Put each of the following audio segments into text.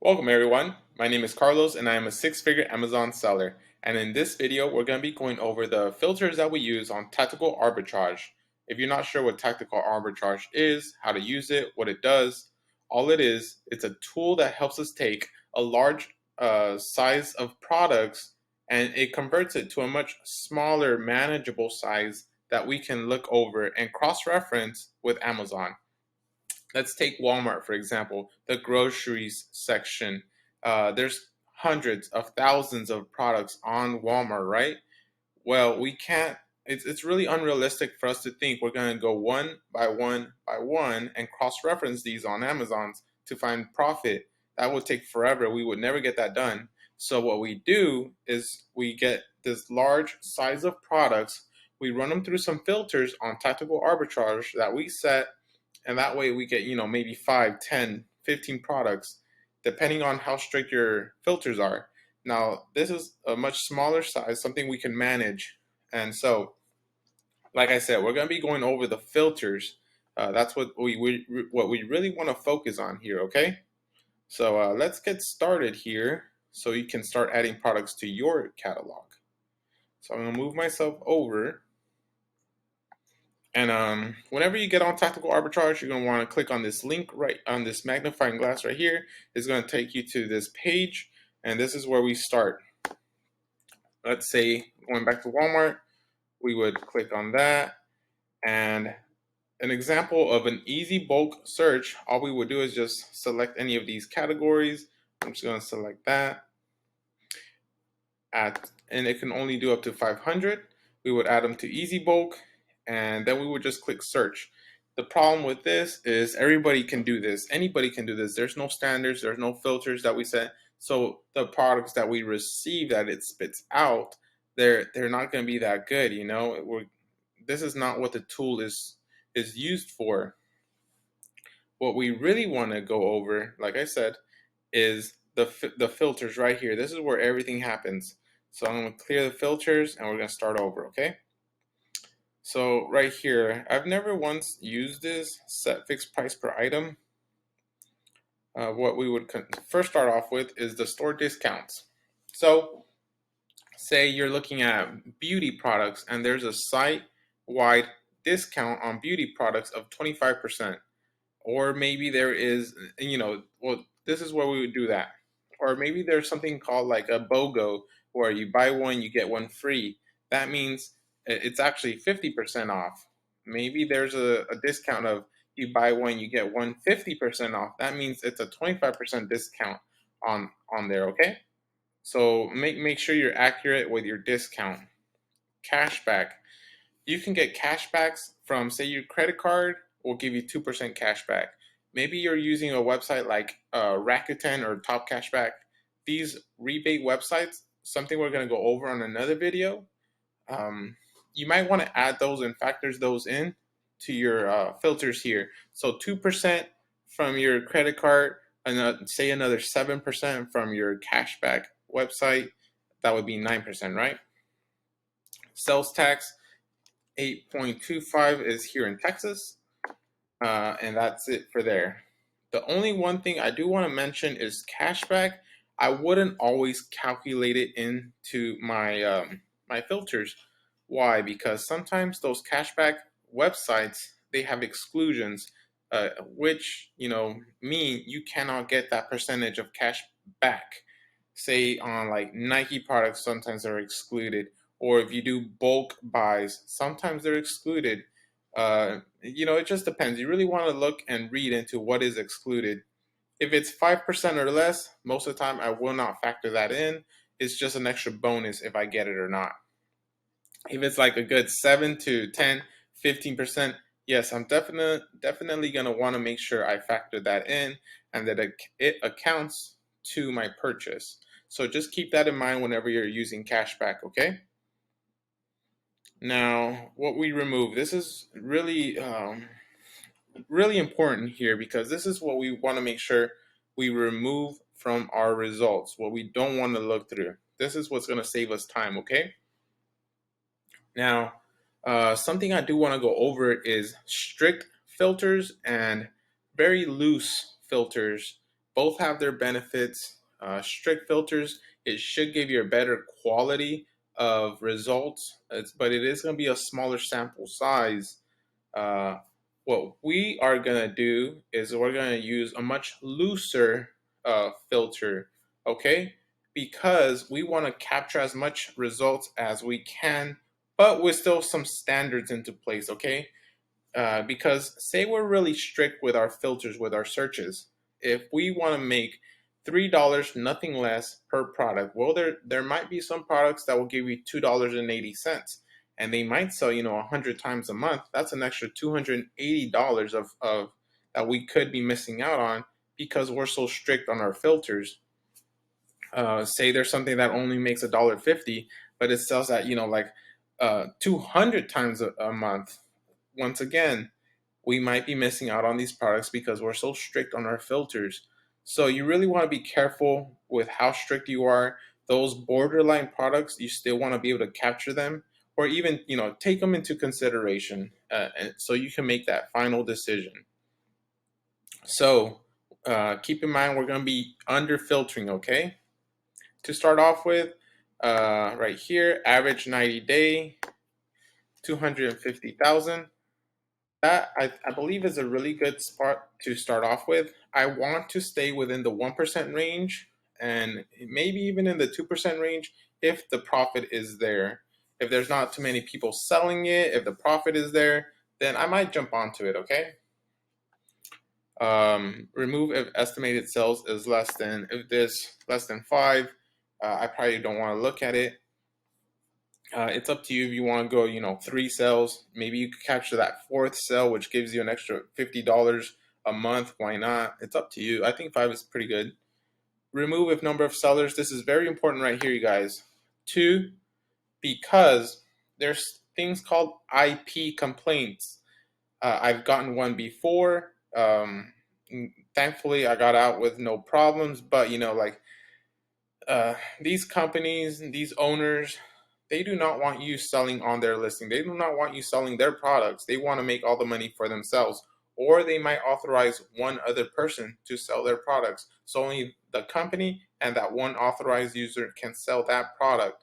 Welcome everyone, my name is Carlos and I am a six-figure Amazon seller, and in this video we're going to be going over the filters that we use on tactical arbitrage. If you're not sure what tactical arbitrage is, how to use it, what it does, all it is, it's a tool that helps us take a large size of products and it converts it to a much smaller manageable size that we can look over and cross-reference with Amazon. Let's take Walmart, for example, the groceries section. There's hundreds of thousands of products on Walmart, right? Well, we can't, it's really unrealistic for us to think we're going to go one by one by one and cross reference these on Amazon's to find profit. That would take forever. We would never get that done. So, what we do is we get this large size of products, we run them through some filters on tactical arbitrage that we set, and that way we get maybe 5, 10, 15 products depending on how strict your filters are. Now this is a much smaller size, something we can manage, and so like I said, we're going to be going over the filters. That's what we really want to focus on here. Okay, so let's get started here so you can start adding products to your catalog. So I'm going to move myself over. And whenever you get on tactical arbitrage, you're going to want to click on this link right on this magnifying glass right here. It's going to take you to this page, and this is where we start. Let's say going back to Walmart, we would click on that, and an example of an easy bulk search, all we would do is just select any of these categories. I'm just going to select that, and it can only do up to 500. We would add them to easy bulk, and then we would just click search. The problem with this is everybody can do this. Anybody can do this. There's no standards. There's no filters that we set. So the products that we receive that it spits out, they're not going to be that good. This is not what the tool is used for. What we really want to go over, like I said, is the filters right here. This is where everything happens. So I'm going to clear the filters and we're going to start over. Okay. So right here, I've never once used this set fixed price per item. What we would first start off with is the store discounts. So say you're looking at beauty products and there's a site-wide discount on beauty products of 25%. Or maybe there is, well, this is where we would do that. Or maybe there's something called like a BOGO where you buy one, you get one free. That means it's actually 50% off. Maybe there's a discount of you buy one, you get one 50% off. That means it's a 25% discount on there, okay? So make sure you're accurate with your discount. Cashback. You can get cashbacks from, say, your credit card will give you 2% cashback. Maybe you're using a website like Rakuten or Top Cashback. These rebate websites, something we're going to go over on another video. You might want to add those and factors those in to your filters here. So 2% from your credit card, and say another 7% from your cashback website. That would be 9%, right? Sales tax, 8.25 is here in Texas, and that's it for there. The only one thing I do want to mention is cashback. I wouldn't always calculate it into my filters. Why? Because sometimes those cashback websites, they have exclusions, which mean you cannot get that percentage of cash back. Say on like Nike products, sometimes they're excluded, or if you do bulk buys, sometimes they're excluded. It just depends. You really want to look and read into what is excluded. If it's 5% or less, most of the time I will not factor that in. It's just an extra bonus if I get it or not. If it's like a good 7 to 10, 15%, yes, I'm definitely going to want to make sure I factor that in and that it accounts to my purchase. So just keep that in mind whenever you're using cashback, okay? Now, what we remove, this is really, really important here because this is what we want to make sure we remove from our results, what we don't want to look through. This is what's going to save us time, okay? Now, something I do want to go over is strict filters and very loose filters. Both have their benefits. Strict filters, it should give you a better quality of results, but it is going to be a smaller sample size. uh, what we are going to do is we're going to use a much looser filter, okay? Because we want to capture as much results as we can, but with still some standards into place, okay? Because say we're really strict with our filters, with our searches. If we want to make $3, nothing less per product, well, there might be some products that will give you $2.80, and they might sell 100 times a month. That's an extra $280 of that we could be missing out on because we're so strict on our filters. Say there's something that only makes $1.50, but it sells at 200 times a month. Once again, we might be missing out on these products because we're so strict on our filters. So you really want to be careful with how strict you are. Those borderline products, you still want to be able to capture them, or even take them into consideration, and so you can make that final decision. So keep in mind we're going to be under filtering, okay? To start off with, right here, average 90-day, 250,000. That I believe is a really good spot to start off with. I want to stay within the 1% range and maybe even in the 2% range if the profit is there. If there's not too many people selling it, if the profit is there, then I might jump onto it, okay? Remove if estimated sales is less than, if this less than 5, I probably don't want to look at it. It's up to you if you want to go, 3 sales. Maybe you could capture that fourth sale, which gives you an extra $50 a month. Why not? It's up to you. I think 5 is pretty good. Remove if number of sellers. This is very important right here, you guys. 2, because there's things called IP complaints. I've gotten one before. Thankfully, I got out with no problems. But these companies, these owners, they do not want you selling on their listing. They do not want you selling their products. They want to make all the money for themselves. Or they might authorize one other person to sell their products. So only the company and that one authorized user can sell that product.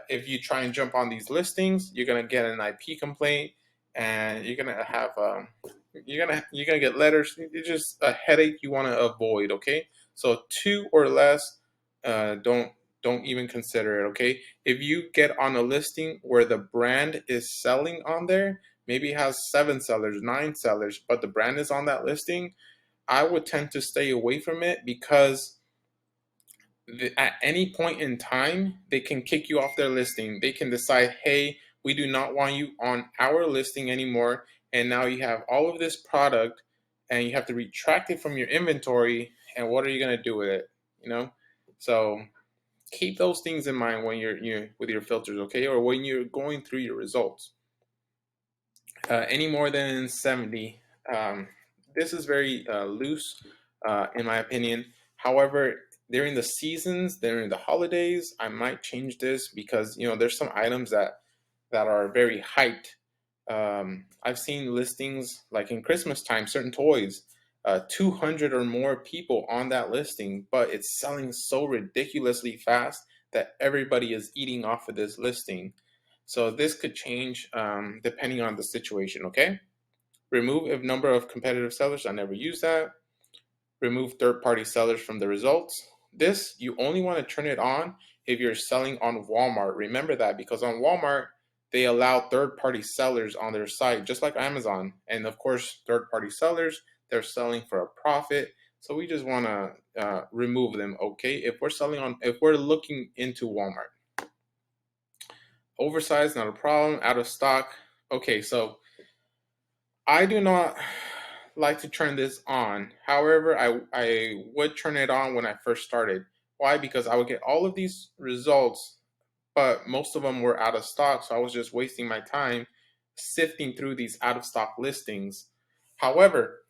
If you try and jump on these listings, you're gonna get an IP complaint, and you're gonna have you're gonna get letters. It's just a headache you want to avoid. Okay, so 2 or less, don't even consider it. Okay, if you get on a listing where the brand is selling on there, maybe it has 7 sellers, 9 sellers, but the brand is on that listing, I would tend to stay away from it because at any point in time, they can kick you off their listing. They can decide, hey, we do not want you on our listing anymore. And now you have all of this product and you have to retract it from your inventory. And what are you going to do with it? So keep those things in mind when you're with your filters, okay? Or when you're going through your results. Any more than 70. This is very loose, in my opinion. However, during the seasons, during the holidays, I might change this because there's some items that are very hyped. I've seen listings like in Christmas time, certain toys, 200 or more people on that listing, but it's selling so ridiculously fast that everybody is eating off of this listing. So this could change depending on the situation, okay? Remove if number of competitive sellers. I never use that. Remove third-party sellers from the results. This, you only want to turn it on if you're selling on Walmart. Remember that, because on Walmart, they allow third-party sellers on their site, just like Amazon. And of course, third-party sellers, they're selling for a profit. So we just want to remove them, okay? If we're looking into Walmart. Oversized, not a problem. Out of stock. Okay, so I do not like to turn this on. However, I would turn it on when I first started. Why? Because I would get all of these results, but most of them were out of stock. So I was just wasting my time sifting through these out of stock listings. However,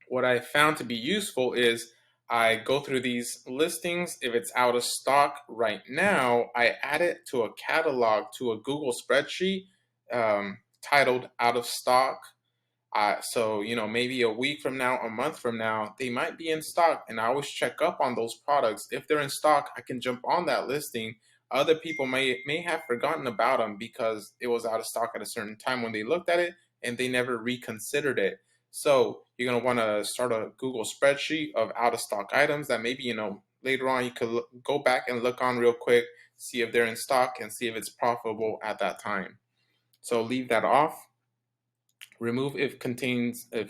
what I found to be useful is I go through these listings. If it's out of stock right now, I add it to a catalog, to a Google spreadsheet titled out of stock. So, maybe a week from now, a month from now, they might be in stock. And I always check up on those products. If they're in stock, I can jump on that listing. Other people may have forgotten about them because it was out of stock at a certain time when they looked at it and they never reconsidered it. So you're going to want to start a Google spreadsheet of out of stock items that maybe, later on you could go back and look on real quick, see if they're in stock and see if it's profitable at that time. So leave that off. Remove if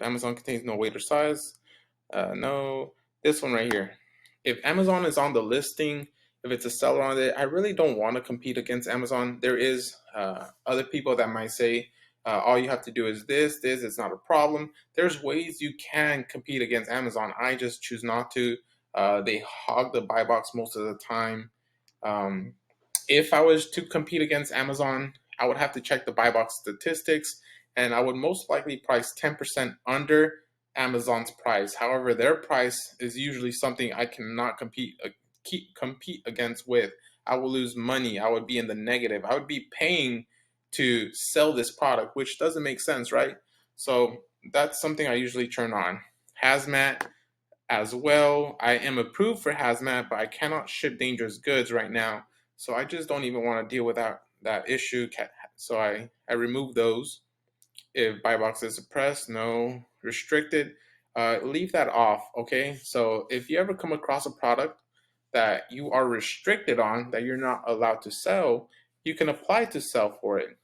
Amazon contains no weight or size. No, this one right here. If Amazon is on the listing, if it's a seller on it, I really don't want to compete against Amazon. There is other people that might say, all you have to do is this, it's not a problem. There's ways you can compete against Amazon. I just choose not to. They hog the buy box most of the time. Um, if I was to compete against Amazon, I would have to check the buy box statistics, and I would most likely price 10% under Amazon's price. However, their price is usually something I cannot compete against with. I will lose money. I would be in the negative. I would be paying to sell this product, which doesn't make sense, right? So that's something I usually turn on. Hazmat as well. I am approved for hazmat, but I cannot ship dangerous goods right now. So I just don't even want to deal with that issue. So I remove those. If buy box is suppressed, no. Restricted, leave that off, okay? So if you ever come across a product that you are restricted on, that you're not allowed to sell, you can apply to sell for it.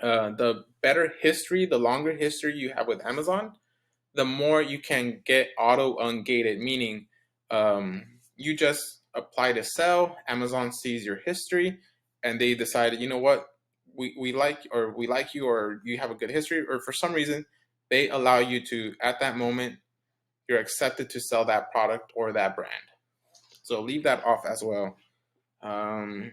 The better history, the longer history you have with Amazon, the more you can get auto ungated, meaning you just apply to sell, Amazon sees your history, and they decided, you know what, we like you, or you have a good history, or for some reason they allow you to, at that moment, you're accepted to sell that product or that brand. So leave that off as well. Um,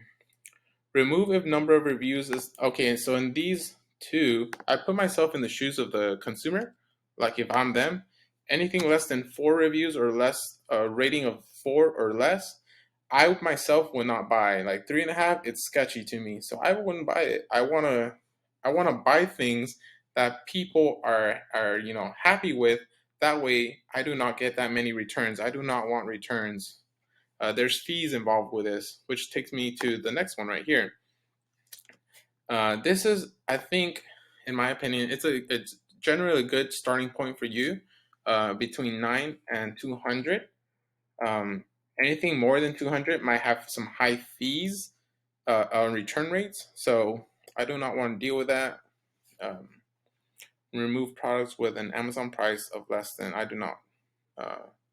Remove if number of reviews is okay. And so in these two, I put myself in the shoes of the consumer. Like if I'm them, anything less than 4 reviews or less, a rating of 4 or less, I myself would not buy. Like 3.5, it's sketchy to me, so I wouldn't buy it. I wanna buy things that people are happy with. That way, I do not get that many returns. I do not want returns. There's fees involved with this, which takes me to the next one right here. This is, I think, in my opinion, it's generally a good starting point for you, between 9 and 200. Um, Anything more than 200 might have some high fees on return rates, so I do not want to deal with that. Um, Remove products with an Amazon price of less than, I do not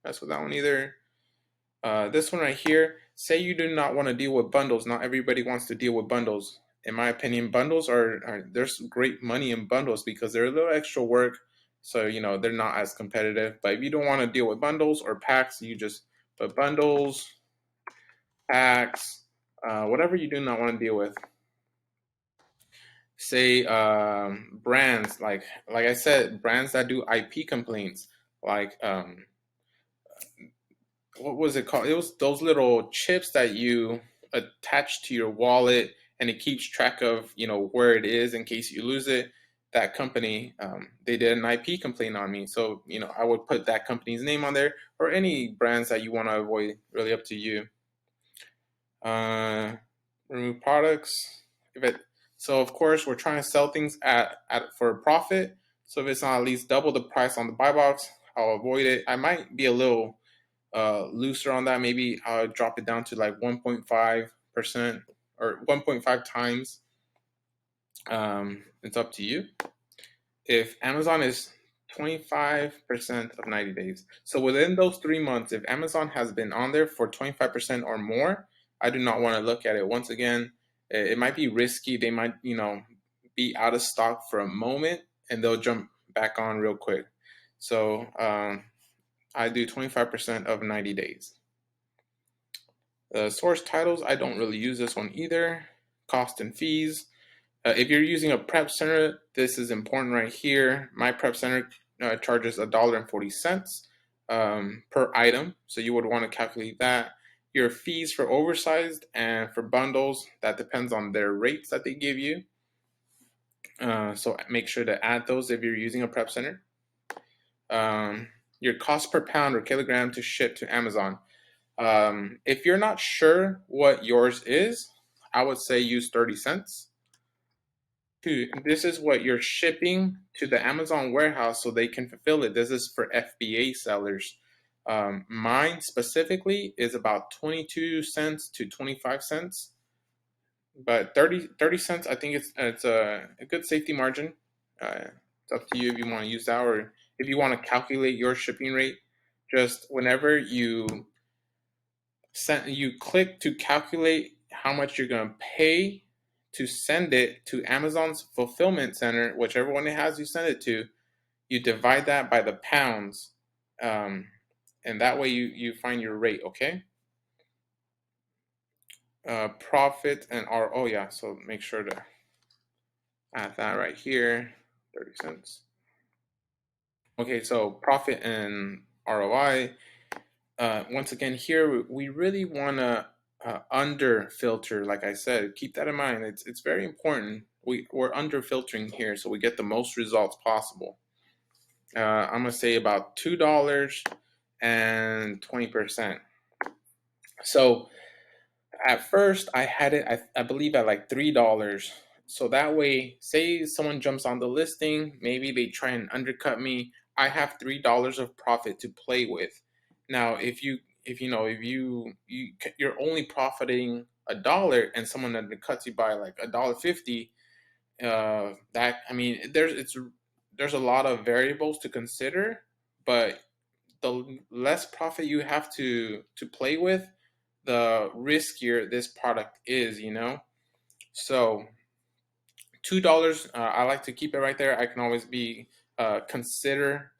mess with that one either. This one right here, say you do not want to deal with bundles. Not everybody wants to deal with bundles. In my opinion, bundles there's great money in bundles because they're a little extra work. So, they're not as competitive. But if you don't want to deal with bundles or packs, you just put bundles, packs, whatever you do not want to deal with. Say brands, like I said, brands that do IP complaints, like what was it called? It was those little chips that you attach to your wallet, and it keeps track of where it is in case you lose it. That company, they did an IP complaint on me, so I would put that company's name on there, or any brands that you want to avoid. Really up to you. Uh, Remove products. If it So of course we're trying to sell things at for a profit. So if it's not at least double the price on the buy box, I'll avoid it. I might be a little looser on that. Maybe I'll drop it down to like 1.5% or 1.5 times. It's up to you. If Amazon is 25% of 90 days, so within those 3 months, if Amazon has been on there for 25% or more, I do not want to look at it. Once again, it might be risky. They might, be out of stock for a moment and they'll jump back on real quick. So I do 25% of 90 days. Source titles, I don't really use this one either. Cost and fees. If you're using a prep center, this is important right here. My prep center charges $1.40 per item, so you would want to calculate that. Your fees for oversized and for bundles, that depends on their rates that they give you. So make sure to add those if you're using a prep center. Your cost per pound or kilogram to ship to Amazon. If you're not sure what yours is, I would say use 30 cents. Two, this is what you're shipping to the Amazon warehouse so they can fulfill it. This is for FBA sellers. Mine specifically is about 22 cents to 25 cents, but 30 cents, I think it's a good safety margin. It's up to you if you want to use that or if you want to calculate your shipping rate. Just whenever you click to calculate how much you're going to pay to send it to Amazon's fulfillment center, whichever one it has you send it to, you divide that by the pounds, and that way you find your rate. Okay. Profit and R. Oh yeah, so make sure to add that right here. 30 cents. Okay, so profit and ROI. Once again, here we really want to under filter. Like I said, keep that in mind. It's very important. We're under filtering here, so we get the most results possible. I'm gonna say about $2 and 20%. So at first, I had it, I believe, at like $3. So that way, say someone jumps on the listing, maybe they try and undercut me. I have $3 of profit to play with. Now, if you're only profiting $1 and someone undercuts you by like $1.50, that I mean, there's a lot of variables to consider, but the less profit you have to play with, the riskier this product is, you know. So $2, I like to keep it right there. I can always be consider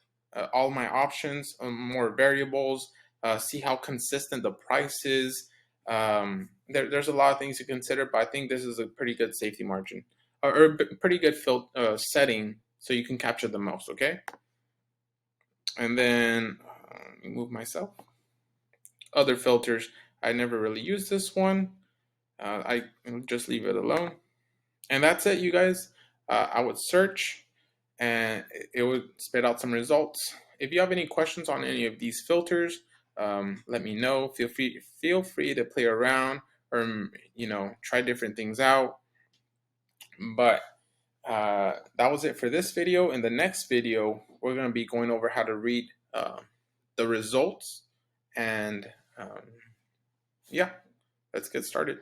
all my options, more variables, see how consistent the price is. There's a lot of things to consider, but I think this is a pretty good safety margin or a pretty good setting so you can capture the most. Okay, and then move myself. Other filters, I never really use this one. I just leave it alone. And that's it, you guys. I would search and it would spit out some results. If you have any questions on any of these filters, let me know. Feel free to play around or try different things out. But that was it for this video. In the next video, we're going to be going over how to read the results and yeah, let's get started.